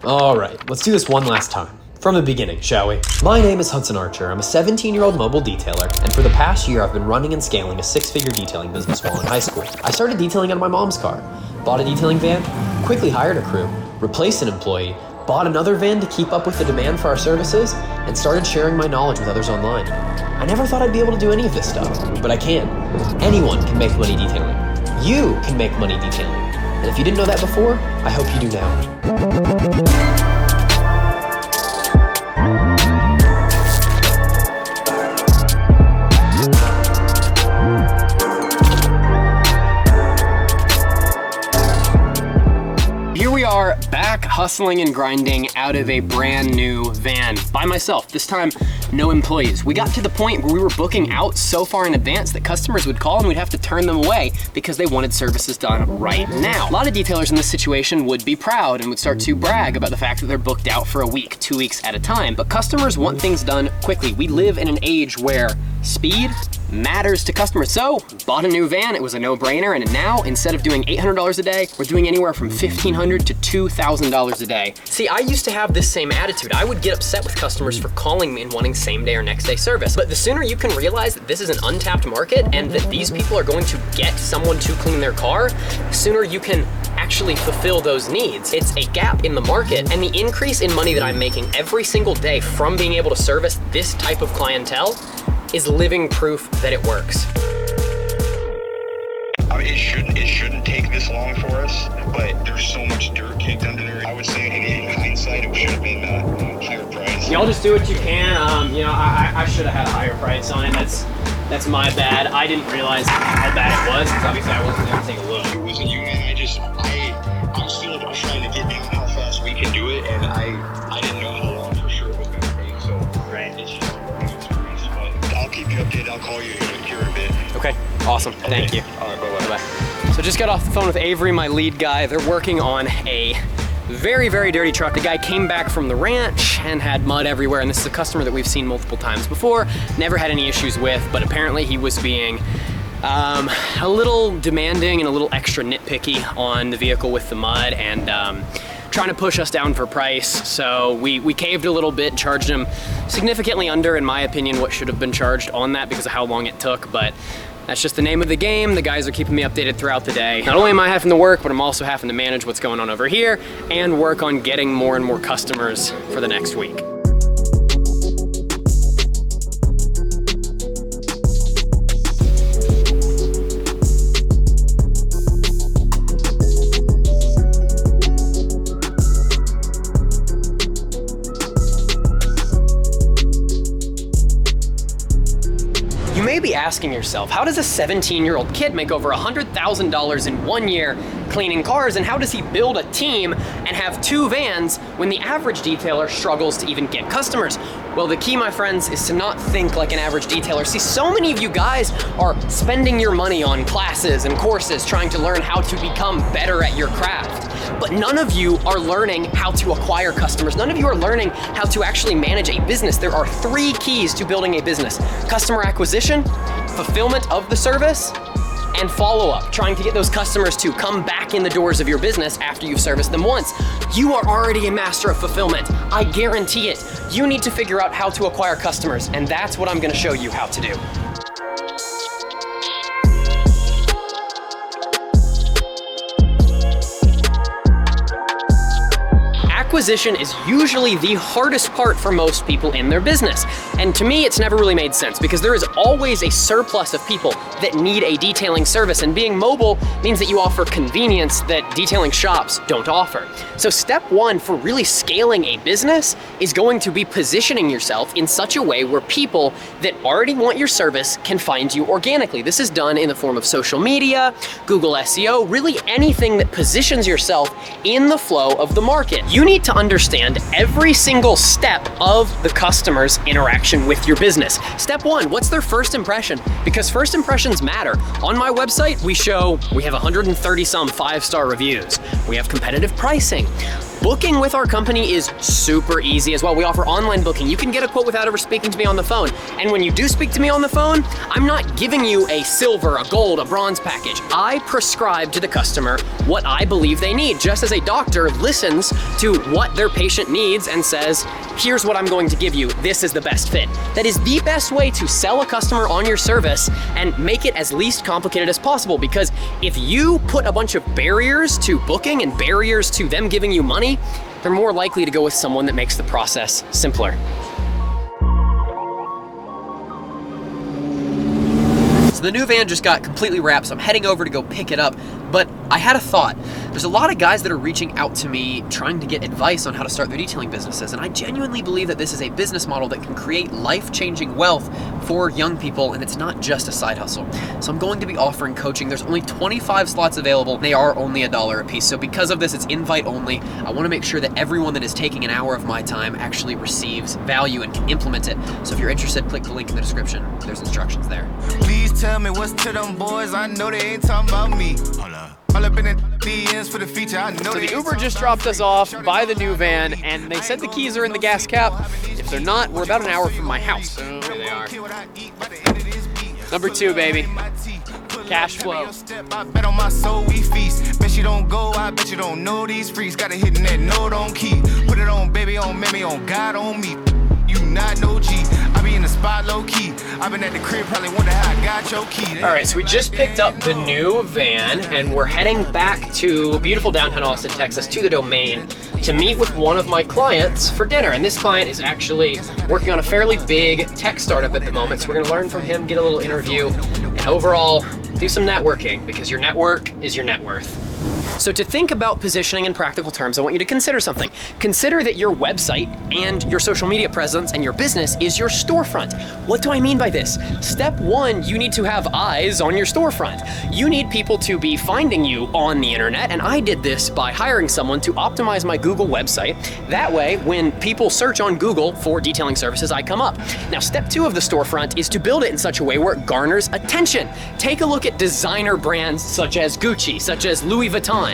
All right, let's do this one last time. From the beginning, shall we? My name is Hudson Archer. I'm a 17-year-old mobile detailer, and for the past year, I've been running and scaling a 6-figure detailing business while in high school. I started detailing out of my mom's car, bought a detailing van, quickly hired a crew, replaced an employee, bought another van to keep up with the demand for our services, and started sharing my knowledge with others online. I never thought I'd be able to do any of this stuff, but I can. Anyone can make money detailing. You can make money detailing. And if you didn't know that before, I hope you do now. Back hustling and grinding out of a brand new van by myself. This time, no employees. We got to the point where we were booking out so far in advance that customers would call and we'd have to turn them away because they wanted services done right now. A lot of detailers in this situation would be proud and would start to brag about the fact that they're booked out for a week, 2 weeks at a time. But customers want things done quickly. We live in an age where speed matters to customers. So, bought a new van, it was a no-brainer, and now, instead of doing $800 a day, we're doing anywhere from $1,500 to $2,000 a day. See, I used to have this same attitude. I would get upset with customers for calling me and wanting same day or next day service. But the sooner you can realize that this is an untapped market and that these people are going to get someone to clean their car, the sooner you can actually fulfill those needs. It's a gap in the market, and the increase in money that I'm making every single day from being able to service this type of clientele is living proof that it works. I mean, it shouldn't take this long for us, but there's so much dirt kicked under there. I would say in hindsight, it should have been a higher price. Y'all just do what you can. I should have had a higher price on it. That's my bad. I didn't realize how bad it was, because obviously I wasn't gonna take a look. It wasn't you, man. I'm still trying to get down how fast we can do it, and I didn't know how long for sure it was gonna take. So right. It's just I'll keep you updated. I'll call you here in a bit. Okay, awesome. Okay. Thank you. All right, bye-bye. So just got off the phone with Avery, my lead guy. They're working on a very, very dirty truck. The guy came back from the ranch and had mud everywhere, and this is a customer that we've seen multiple times before, never had any issues with, but apparently he was being a little demanding and a little extra nitpicky on the vehicle with the mud, and trying to push us down for price. So we caved a little bit, charged him significantly under, in my opinion, what should have been charged on that because of how long it took, but that's just the name of the game. The guys are keeping me updated throughout the day. Not only am I having to work, but I'm also having to manage what's going on over here and work on getting more and more customers for the next week. You may be asking yourself, how does a 17-year-old kid make over $100,000 in 1 year cleaning cars, and how does he build a team and have 2 vans when the average detailer struggles to even get customers? Well, the key, my friends, is to not think like an average detailer. See, so many of you guys are spending your money on classes and courses trying to learn how to become better at your craft. But none of you are learning how to acquire customers. None of you are learning how to actually manage a business. There are 3 keys to building a business: customer acquisition, fulfillment of the service, and follow-up, trying to get those customers to come back in the doors of your business after you've serviced them once. You are already a master of fulfillment. I guarantee it. You need to figure out how to acquire customers, and that's what I'm gonna show you how to do. Acquisition is usually the hardest part for most people in their business. And to me, it's never really made sense because there is always a surplus of people that need a detailing service, and being mobile means that you offer convenience that detailing shops don't offer. So step 1 for really scaling a business is going to be positioning yourself in such a way where people that already want your service can find you organically. This is done in the form of social media, Google SEO, really anything that positions yourself in the flow of the market. You need to understand every single step of the customer's interaction with your business. Step 1, what's their first impression? Because first impressions matter. On my website, we have 130 some 5-star reviews. We have competitive pricing. Booking with our company is super easy as well. We offer online booking. You can get a quote without ever speaking to me on the phone. And when you do speak to me on the phone, I'm not giving you a silver, a gold, a bronze package. I prescribe to the customer what I believe they need, just as a doctor listens to what their patient needs and says, here's what I'm going to give you. This is the best fit. That is the best way to sell a customer on your service and make it as least complicated as possible, because if you put a bunch of barriers to booking and barriers to them giving you money, they're more likely to go with someone that makes the process simpler. So the new van just got completely wrapped, so I'm heading over to go pick it up. But I had a thought. There's a lot of guys that are reaching out to me trying to get advice on how to start their detailing businesses, and I genuinely believe that this is a business model that can create life-changing wealth for young people, and it's not just a side hustle. So I'm going to be offering coaching. There's only 25 slots available. They are only $1 a piece. So because of this, it's invite only. I want to make sure that everyone that is taking an hour of my time actually receives value and can implement it. So if you're interested, click the link in the description. There's instructions there. Please tell me what's to them boys. I know they ain't talking about me. All up in the DMs for the feature. I know So the Uber just dropped us off by the new van, and they said the keys are in the gas cap. If they're not, we're about an hour from my house. Boom, there they are. Number 2, baby. Cash flow. I bet on my soul we feast. Bet you don't go, I bet you don't know these freaks. Got it hitting that note on key. Put it on baby, on mammy, on God, on me. You not no G. I be in the spot low key. I've been at the crib, probably wonder how I got your key. All right, so we just picked up the new van, and we're heading back to beautiful downtown Austin, Texas, to the Domain to meet with one of my clients for dinner. And this client is actually working on a fairly big tech startup at the moment, so we're gonna learn from him, get a little interview, and overall do some networking, because your network is your net worth. So to think about positioning in practical terms, I want you to consider something. Consider that your website and your social media presence and your business is your storefront. What do I mean by this? Step 1, you need to have eyes on your storefront. You need people to be finding you on the internet, and I did this by hiring someone to optimize my Google website. That way, when people search on Google for detailing services, I come up. Now, step 2 of the storefront is to build it in such a way where it garners attention. Take a look at designer brands such as Gucci, such as Louis Vuitton.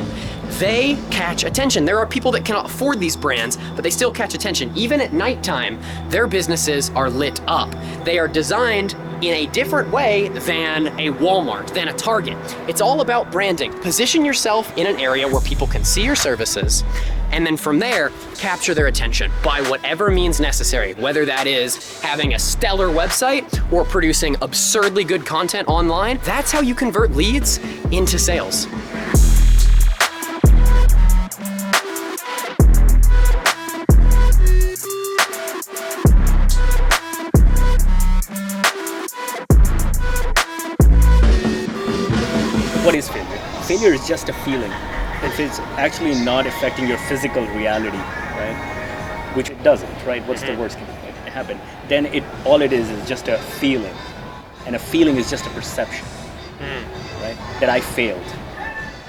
They catch attention. There are people that cannot afford these brands, but they still catch attention. Even at nighttime, their businesses are lit up. They are designed in a different way than a Walmart, than a Target. It's all about branding. Position yourself in an area where people can see your services, and then from there, capture their attention by whatever means necessary, whether that is having a stellar website or producing absurdly good content online. That's how you convert leads into sales. What is failure? Failure is just a feeling. If it's actually not affecting your physical reality, right? Which it doesn't, right? What's the worst can happen? Then all it is just a feeling. And a feeling is just a perception, right? That I failed.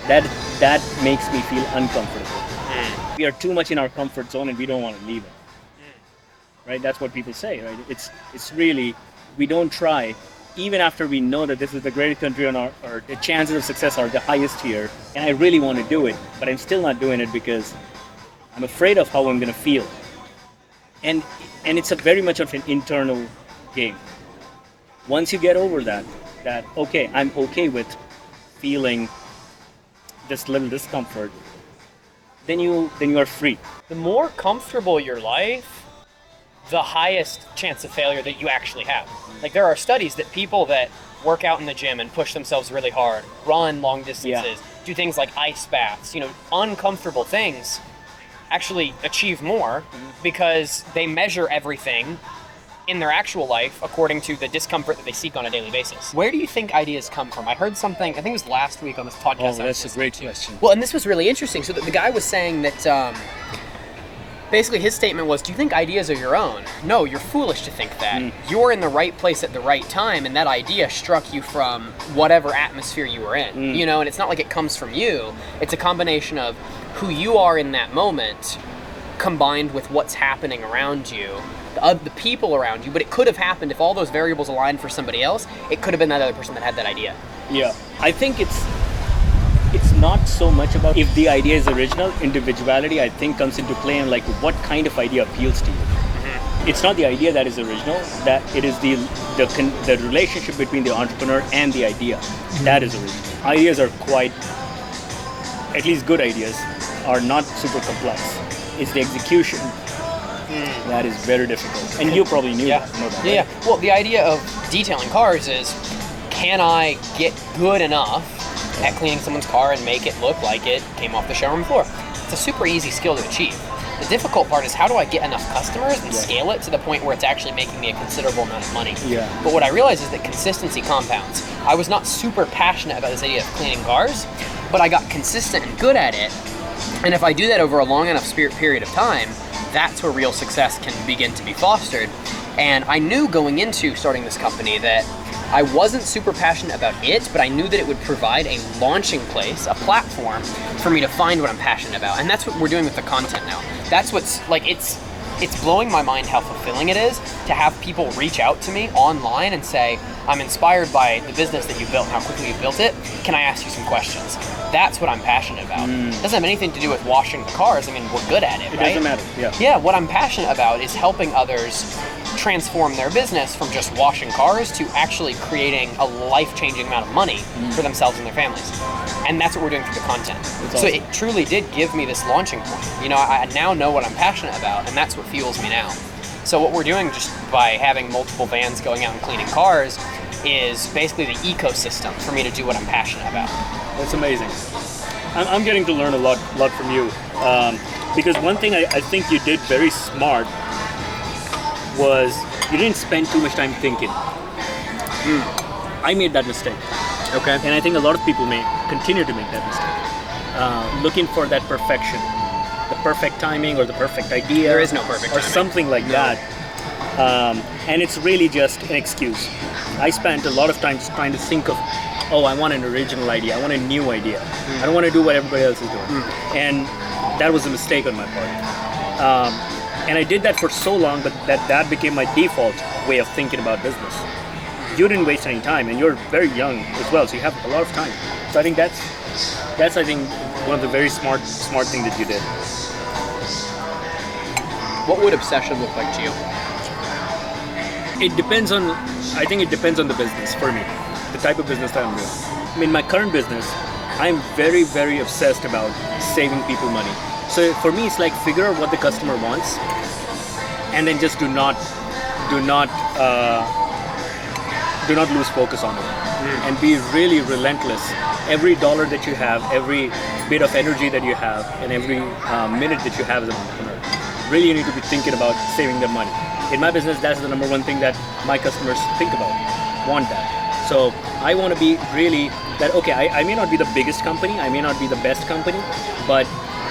That makes me feel uncomfortable. We are too much in our comfort zone and we don't want to leave it. Right? That's what people say, right? It's really, we don't try. Even after we know that this is the greatest country on or the chances of success are the highest here, and I really want to do it, but I'm still not doing it because I'm afraid of how I'm going to feel. And it's a very much of an internal game. Once you get over that okay, I'm okay with feeling this little discomfort, then you are free. The more comfortable your life, the highest chance of failure that you actually have. Like, there are studies that people that work out in the gym and push themselves really hard, run long distances, do things like ice baths, uncomfortable things, actually achieve more because they measure everything in their actual life according to the discomfort that they seek on a daily basis. Where do you think ideas come from? I heard something, I think it was last week on this podcast. Oh, that's a great question. Well, and this was really interesting. So the guy was saying that basically his statement was, do you think ideas are your own? No, you're foolish to think that. You're in the right place at the right time, and that idea struck you from whatever atmosphere you were in. And it's not like it comes from you. It's a combination of who you are in that moment combined with what's happening around you, the people around you. But it could have happened if all those variables aligned for somebody else. It could have been that other person that had that idea. Yeah, I think it's not so much about if the idea is original. Individuality, I think, comes into play, and like what kind of idea appeals to you. It's not the idea that is original, that it is the relationship between the entrepreneur and the idea that is original. Ideas are quite, at least good ideas, are not super complex. It's the execution that is very difficult. And you probably know that. Right? Yeah. Well, the idea of detailing cars is, can I get good enough at cleaning someone's car and make it look like it came off the showroom floor? It's a super easy skill to achieve. The difficult part is, how do I get enough customers and scale it to the point where it's actually making me a considerable amount of money? Yeah. But what I realized is that consistency compounds. I was not super passionate about this idea of cleaning cars, but I got consistent and good at it. And if I do that over a long enough period of time, that's where real success can begin to be fostered. And I knew going into starting this company that I wasn't super passionate about it, but I knew that it would provide a launching place, a platform for me to find what I'm passionate about. And that's what we're doing with the content now. That's what's like, it's blowing my mind how fulfilling it is to have people reach out to me online and say, I'm inspired by the business that you built and how quickly you built it. Can I ask you some questions? That's what I'm passionate about. It doesn't have anything to do with washing the cars. I mean, we're good at it, right? It doesn't matter, yeah. Yeah, what I'm passionate about is helping others transform their business from just washing cars to actually creating a life-changing amount of money for themselves and their families. And that's what we're doing through the content. That's So awesome. it truly did give me this launching point. You know, I now know what I'm passionate about, and that's what fuels me now. So what we're doing just by having multiple vans going out and cleaning cars is basically the ecosystem for me to do what I'm passionate about. That's amazing. I'm getting to learn a lot from you. Because one thing I think you did very smart was you didn't spend too much time thinking. I made that mistake. Okay. And I think a lot of people may continue to make that mistake. Looking for that perfection, the perfect timing or the perfect idea. There is no perfect or timing. something like that. And it's really just an excuse. I spent a lot of time just trying to think of, oh, I want an original idea. I want a new idea. I don't want to do what everybody else is doing. And that was a mistake on my part. And I did that for so long, but that became my default way of thinking about business. You didn't waste any time, and you're very young as well, so you have a lot of time. So I think that's I think one of the very smart things that you did. What would obsession look like to you? I think it depends on the business for me, the type of business that I'm doing. I mean, my current business, I'm very, very obsessed about saving people money. So for me, it's like figure out what the customer wants, and then just do not lose focus on it, and be really relentless. Every dollar that you have, every bit of energy that you have, and every minute that you have as an entrepreneur, really you need to be thinking about saving them money. In my business, that's the number one thing that my customers think about, want that. So I want to be really that, okay, I may not be the biggest company, I may not be the best company, but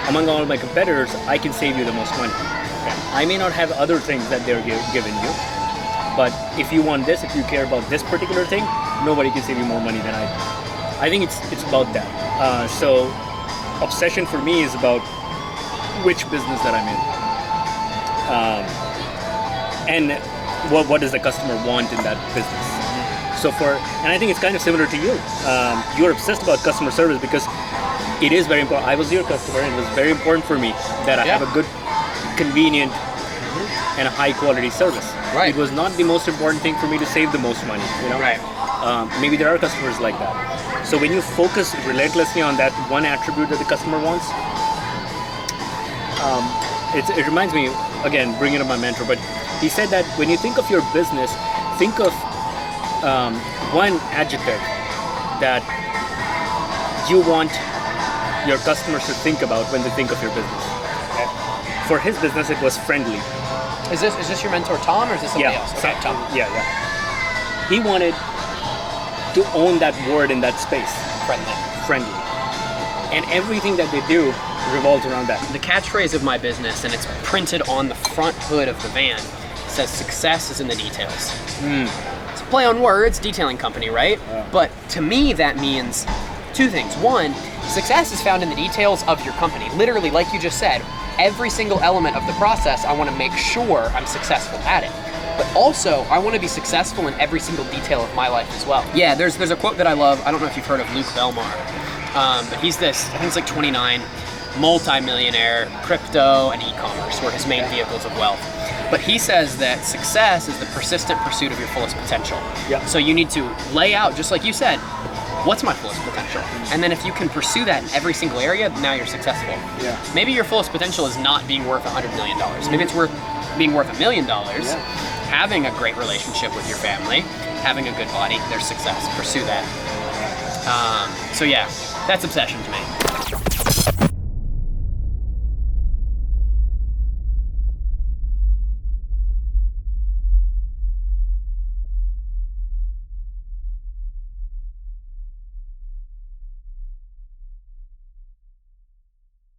among all my competitors, I can save you the most money. I may not have other things that they're giving you, but if you want this, if you care about this particular thing, nobody can save you more money than I do. I think it's about that. So obsession for me is about which business that I'm in. And what does the customer want in that business? So and I think it's kind of similar to you. You're obsessed about customer service because it is very important. I was your customer, and it was very important for me that I have a good, convenient, and a high quality service. Right. It was not the most important thing for me to save the most money. You know. Right. Maybe there are customers like that. So when you focus relentlessly on that one attribute that the customer wants, it reminds me, again, bringing up my mentor, but he said that when you think of your business, think of one adjective that you want your customers to think about when they think of your business. Okay. For his business, it was friendly. Is this your mentor Tom, or is this somebody else? Okay, Tom. Yeah. He wanted to own that word in that space. Friendly. And everything that they do revolves around that. The catchphrase of my business, and it's printed on the front hood of the van, says success is in the details. It's a play on words, detailing company, right? But to me, that means two things. One, success is found in the details of your company. Literally, like you just said, every single element of the process, I want to make sure I'm successful at it. But also, I want to be successful in every single detail of my life as well. Yeah, there's a quote that I love. I don't know if you've heard of Luke Belmar. But he's this, I think he's like 29, multi-millionaire, crypto and e-commerce were his main vehicles of wealth. But he says that success is the persistent pursuit of your fullest potential. Yeah. So you need to lay out, just like you said, what's my fullest potential? And then if you can pursue that in every single area, now you're successful. Yeah. Maybe your fullest potential is not being worth $100 million. Maybe it's being worth $1 million, having a great relationship with your family, having a good body, there's success. Pursue that. So yeah, that's obsession to me.